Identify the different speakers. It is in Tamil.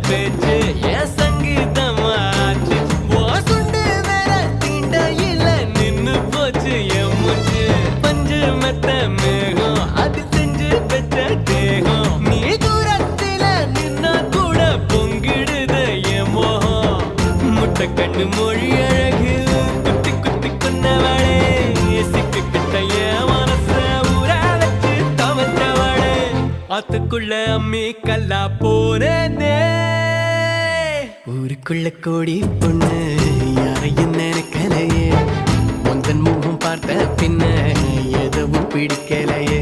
Speaker 1: பேச்சு என் சங்கீதமாச்சு சுண்டு வேற தீண்டையில நின்னு போச்சு என் மூச்சு பஞ்சு மெத்த மேகம் அது செஞ்சு பெற்ற தேகம் நீ தூரத்தில நின்னா கூட பொங்கிடுது என் மோகம் முட்டை கண்ணு மொழி அழகு குத்தி குத்தி கொன்னவளே சிக்கு கிட்ட என் மனச ஊற வச்சு தவற்றவளே ஆத்துக்குள்ள அம்மி கல்லா போனே ஊருக்குள்ள கோடி பொண்ணு யாரையும் நினைக்கலையே உந்தன் முகம் பார்த்த பின்ன எதுவும் பிடிக்கலையே